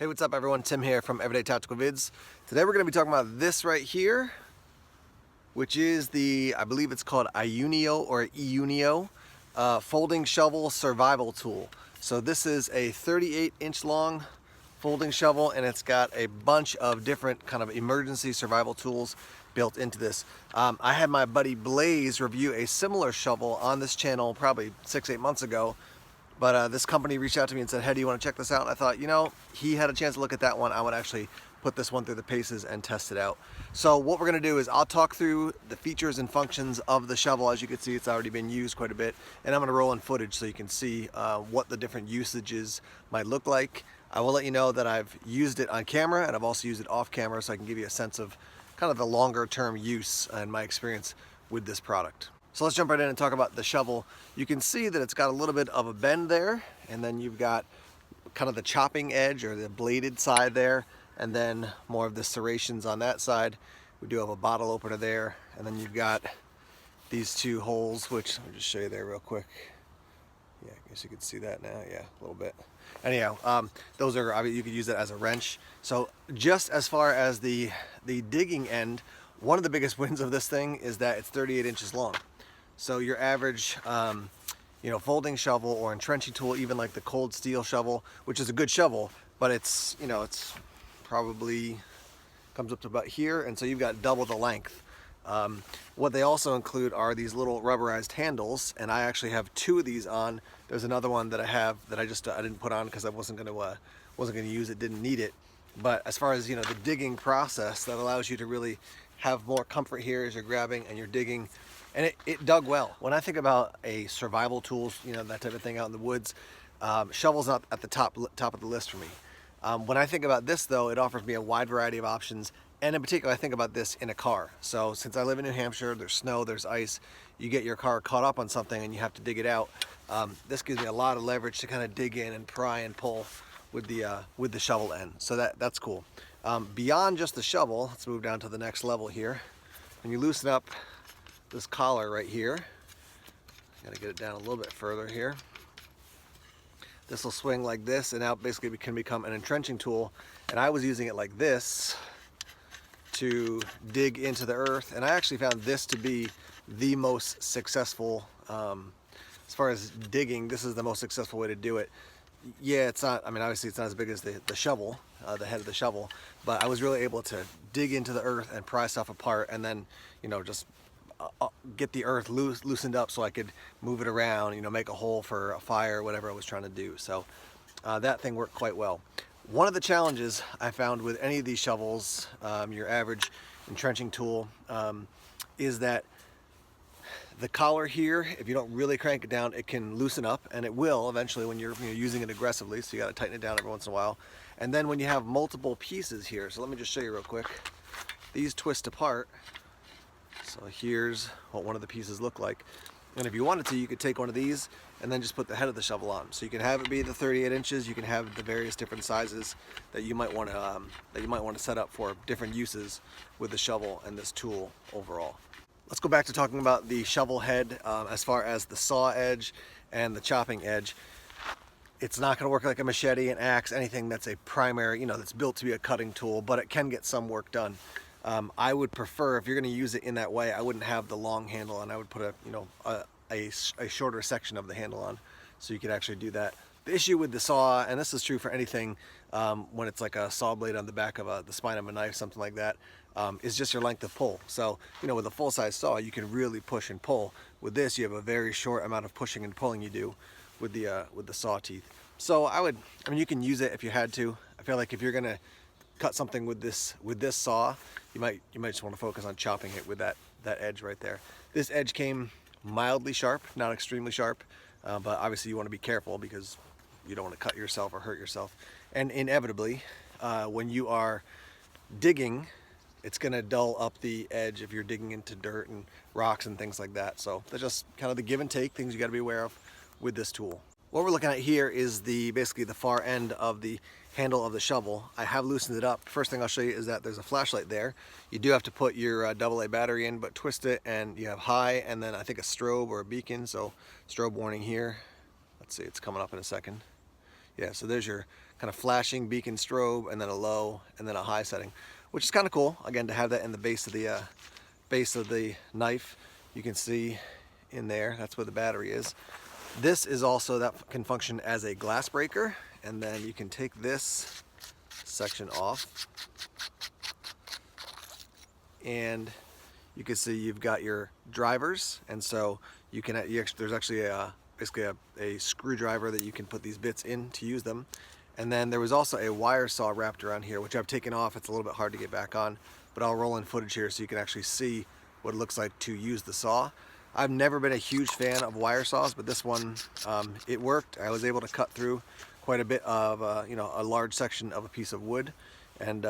Hey, what's up everyone? Tim here from Everyday Tactical Vids. Today we're going to be talking about this right here, which is the, I believe it's called Iunio or Iunio folding shovel survival tool. So this is a 38-inch long folding shovel, and it's got a bunch of different kind of emergency survival tools built into this. I had my buddy Blaise review a similar shovel on this channel probably 6-8 months ago. But this company reached out to me and said, hey, do you want to check this out? And I thought, you know, he had a chance to look at that one. I would actually put this one through the paces and test it out. So what we're going to do is I'll talk through the features and functions of the shovel. As you can see, it's already been used quite a bit. And I'm going to roll in footage so you can see what the different usages might look like. I will let you know that I've used it on camera and I've also used it off camera, so I can give you a sense of kind of the longer term use and my experience with this product. So let's jump right in and talk about the shovel. You can see that it's got a little bit of a bend there, and then you've got kind of the chopping edge or the bladed side there, and then more of the serrations on that side. We do have a bottle opener there, and then you've got these two holes, which I'll just show you there real quick. Yeah, I guess you can see that now. Yeah, a little bit. Anyhow, those are, I mean, you could use it as a wrench. So just as far as the digging end, one of the biggest wins of this thing is that it's 38 inches long. So your average, folding shovel or entrenching tool, even like the cold steel shovel, which is a good shovel, but it's, it's probably comes up to about here, and so you've got double the length. What they also include are these little rubberized handles, and I actually have two of these on. There's another one that I have that I didn't put on because I wasn't going to use it, didn't need it. But as far as the digging process, that allows you to really have more comfort here as you're grabbing and you're digging. And it dug well. When I think about a survival tools, that type of thing out in the woods, shovel's not at the top of the list for me. When I think about this though, it offers me a wide variety of options. And in particular, I think about this in a car. So since I live in New Hampshire, there's snow, there's ice, you get your car caught up on something and you have to dig it out. This gives me a lot of leverage to kind of dig in and pry and pull with the shovel end. So that's cool. Beyond just the shovel, let's move down to the next level here. When you loosen up this collar right here, gotta get it down a little bit further here. This will swing like this, and now basically it can become an entrenching tool. And I was using it like this to dig into the earth, and I actually found this to be the most successful, as far as digging, this is the most successful way to do it. Yeah, it's not, I mean, obviously it's not as big as the shovel, the head of the shovel, but I was really able to dig into the earth and pry stuff apart, and then, just get the earth loosened up so I could move it around, make a hole for a fire or whatever I was trying to do. So that thing worked quite well. One of the challenges I found with any of these shovels, your average entrenching tool, is that the collar here, if you don't really crank it down, it can loosen up, and it will eventually when you're using it aggressively, so you got to tighten it down every once in a while. And then when you have multiple pieces here, so let me just show you real quick. These twist apart. So here's what one of the pieces look like. And if you wanted to, you could take one of these and then just put the head of the shovel on. So you can have it be the 38 inches. You can have the various different sizes that you might want to set up for different uses with the shovel and this tool overall. Let's go back to talking about the shovel head as far as the saw edge and the chopping edge. It's not going to work like a machete, an axe, anything that's a primary, that's built to be a cutting tool, but it can get some work done. I would prefer, if you're going to use it in that way, I wouldn't have the long handle, and I would put a shorter section of the handle on, so you could actually do that. The issue with the saw, and this is true for anything, when it's like a saw blade on the back of the spine of a knife, something like that, is just your length of pull. So, with a full-size saw, you can really push and pull. With this, you have a very short amount of pushing and pulling you do with the saw teeth. So you can use it if you had to. I feel like if you're going to cut something with this saw, you might just want to focus on chopping it with that edge right there. This edge came mildly sharp, not extremely sharp, but obviously you want to be careful because you don't want to cut yourself or hurt yourself. And inevitably, when you are digging, it's going to dull up the edge if you're digging into dirt and rocks and things like that. So that's just kind of the give and take, things you got to be aware of with this tool. What we're looking at here is basically the far end of the handle of the shovel. I have loosened it up. First thing I'll show you is that there's a flashlight there. You do have to put your AA battery in, but twist it and you have high, and then I think a strobe or a beacon. So strobe warning here. Let's see, it's coming up in a second. Yeah, so there's your kind of flashing beacon strobe, and then a low, and then a high setting, which is kind of cool. Again, to have that in the base of the knife, you can see in there, that's where the battery is. This is also, that can function as a glass breaker, and then you can take this section off, and you can see you've got your drivers, and so you can, there's actually basically a screwdriver that you can put these bits in to use them. And then there was also a wire saw wrapped around here, which I've taken off. It's a little bit hard to get back on, but I'll roll in footage here so you can actually see what it looks like to use the saw. I've never been a huge fan of wire saws, but this one, it worked. I was able to cut through quite a bit of, you know, a large section of a piece of wood, and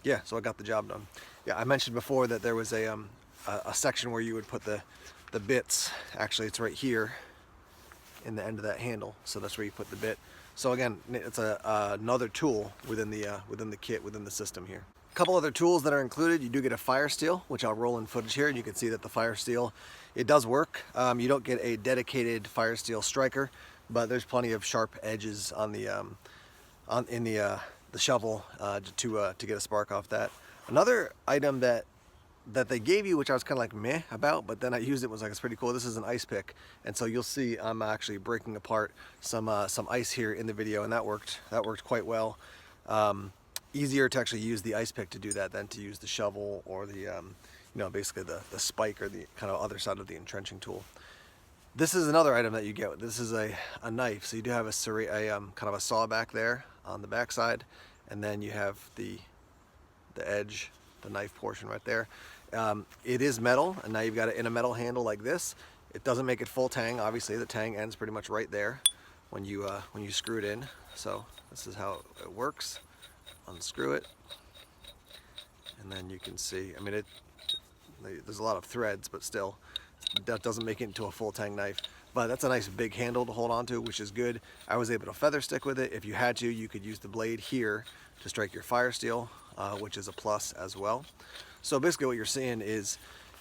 yeah, so I got the job done. Yeah, I mentioned before that there was a section where you would put the bits. Actually, it's right here in the end of that handle, so that's where you put the bit. So again, it's another tool within the kit, within the system here. A couple other tools that are included. You do get a fire steel, which I'll roll in footage here, and you can see that the fire steel, it does work. You don't get a dedicated fire steel striker, but there's plenty of sharp edges on the shovel to get a spark off that. Another item that they gave you, which I was kind of like meh about, but then I used it, was like, it's pretty cool. This is an ice pick, and so you'll see I'm actually breaking apart some ice here in the video, and that worked quite well. Easier to actually use the ice pick to do that than to use the shovel or the you know, basically the spike or the kind of other side of the entrenching tool. This is another item that you get. This is a knife, so you do have a kind of a saw back there on the back side, and then you have the edge, the knife portion right there. It is metal, and now you've got it in a metal handle like this. It doesn't make it full tang. Obviously, the tang ends pretty much right there when you screw it in. So this is how it works. Unscrew it, and then you can see, I mean, there's a lot of threads, but still, that doesn't make it into a full tang knife. But that's a nice big handle to hold on to, which is good. I was able to feather stick with it. If you had to, you could use the blade here to strike your fire steel, which is a plus as well. So basically what you're seeing is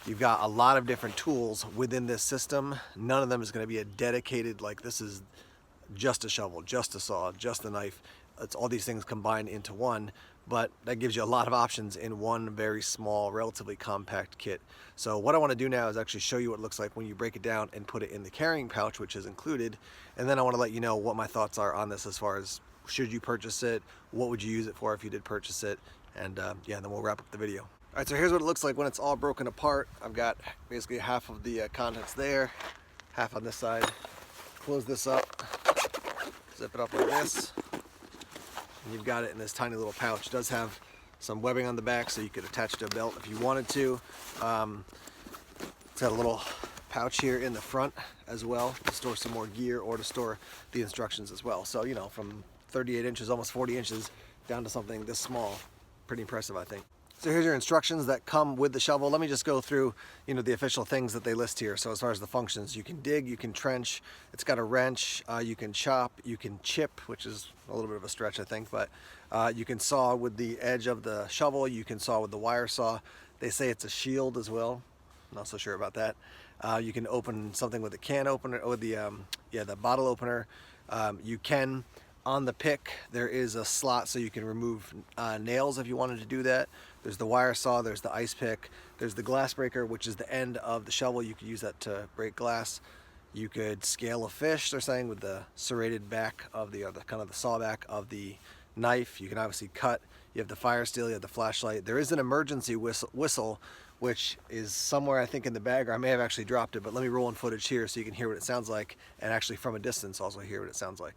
you've got a lot of different tools within this system. None of them is going to be a dedicated, like, this is just a shovel, just a saw, just a knife. It's all these things combined into one, but that gives you a lot of options in one very small, relatively compact kit. So what I want to do now is actually show you what it looks like when you break it down and put it in the carrying pouch, which is included. And then I want to let you know what my thoughts are on this as far as, should you purchase it? What would you use it for if you did purchase it? And yeah, then we'll wrap up the video. All right, so here's what it looks like when it's all broken apart. I've got basically half of the contents there, half on this side. Close this up, zip it up like this. And you've got it in this tiny little pouch. It does have some webbing on the back, so you could attach to a belt if you wanted to. It's got a little pouch here in the front as well to store some more gear or to store the instructions as well. So, you know, from 38 inches, almost 40 inches, down to something this small. Pretty impressive, I think. So here's your instructions that come with the shovel. Let me just go through, you know, the official things that they list here. So as far as the functions, you can dig, you can trench, it's got a wrench, you can chop, you can chip, which is a little bit of a stretch, I think, but you can saw with the edge of the shovel, you can saw with the wire saw. They say it's a shield as well. I'm not so sure about that. You can open something with a can opener, or the bottle opener. You can, on the pick, there is a slot so you can remove nails if you wanted to do that. There's the wire saw, there's the ice pick, there's the glass breaker, which is the end of the shovel. You could use that to break glass. You could scale a fish, they're saying, with the serrated back of the kind of the saw back of the knife. You can obviously cut. You have the fire steel, you have the flashlight. There is an emergency whistle, which is somewhere, I think, in the bag, or I may have actually dropped it, but let me roll in footage here so you can hear what it sounds like, and actually from a distance also hear what it sounds like.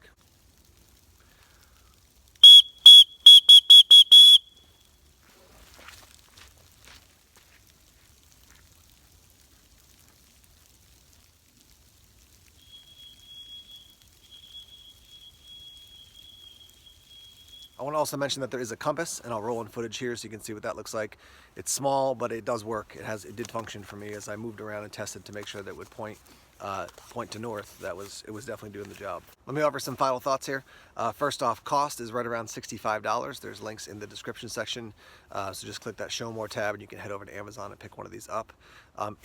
I want to also mention that there is a compass, and I'll roll in footage here so you can see what that looks like. It's small, but it does work. It did function for me as I moved around and tested to make sure that it would point to north. It was definitely doing the job. Let me offer some final thoughts here. First off, cost is right around $65. There's links in the description section, so just click that show more tab and you can head over to Amazon and pick one of these up.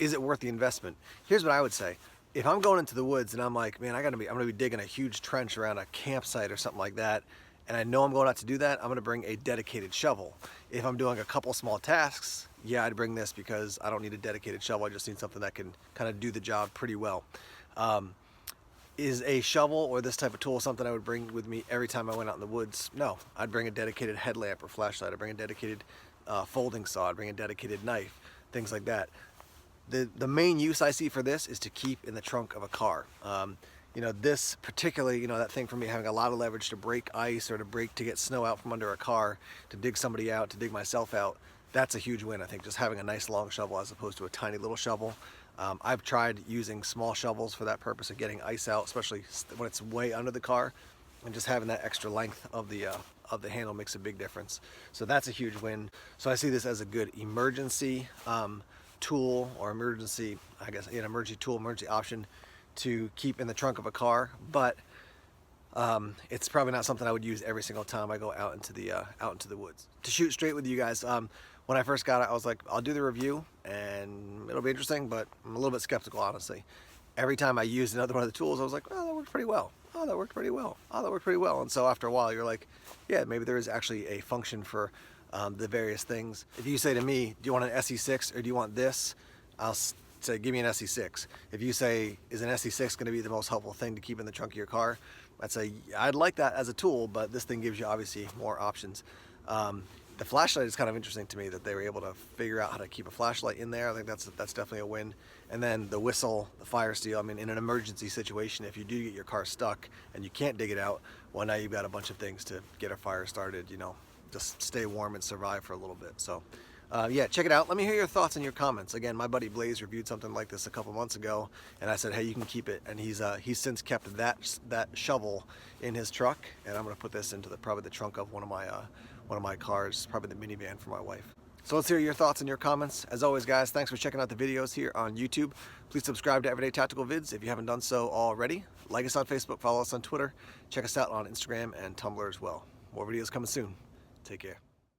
Is it worth the investment? Here's what I would say. If I'm going into the woods and I'm like, man, I'm gonna be digging a huge trench around a campsite or something like that, and I know I'm going out to do that, I'm gonna bring a dedicated shovel. If I'm doing a couple small tasks, yeah, I'd bring this because I don't need a dedicated shovel. I just need something that can kind of do the job pretty well. Is a shovel or this type of tool something I would bring with me every time I went out in the woods? No, I'd bring a dedicated headlamp or flashlight. I'd bring a dedicated folding saw. I'd bring a dedicated knife, things like that. The main use I see for this is to keep in the trunk of a car. You know, this particularly, you know, that thing for me having a lot of leverage to break ice or to get snow out from under a car, to dig somebody out, to dig myself out, that's a huge win, I think, just having a nice long shovel as opposed to a tiny little shovel. I've tried using small shovels for that purpose of getting ice out, especially when it's way under the car, and just having that extra length of the handle makes a big difference. So that's a huge win. So I see this as a good emergency tool, or emergency, I guess, an emergency tool, emergency option to keep in the trunk of a car, but it's probably not something I would use every single time I go out into the woods. To shoot straight with you guys, when I first got it, I was like, I'll do the review and it'll be interesting, but I'm a little bit skeptical, honestly. Every time I used another one of the tools, I was like, oh, that worked pretty well. Oh, that worked pretty well. Oh, that worked pretty well. And so after a while, you're like, yeah, maybe there is actually a function for the various things. If you say to me, do you want an SE6 or do you want this? I'll say, give me an SE6. If you say, is an SE6 going to be the most helpful thing to keep in the trunk of your car? I'd say, I'd like that as a tool, but this thing gives you obviously more options. The flashlight is kind of interesting to me that they were able to figure out how to keep a flashlight in there. I think that's definitely a win. And then the whistle, the fire steel, I mean, in an emergency situation, if you do get your car stuck and you can't dig it out, well, now you've got a bunch of things to get a fire started, you know, just stay warm and survive for a little bit. So yeah, check it out. Let me hear your thoughts in your comments. Again, my buddy Blaise reviewed something like this a couple months ago, and I said, hey, you can keep it. And he's since kept that shovel in his truck, and I'm gonna put this into probably the trunk of one of my cars, probably the minivan for my wife. So let's hear your thoughts and your comments. As always, guys, thanks for checking out the videos here on YouTube. Please subscribe to Everyday Tactical Vids if you haven't done so already. Like us on Facebook, follow us on Twitter, check us out on Instagram and Tumblr as well. More videos coming soon. Take care.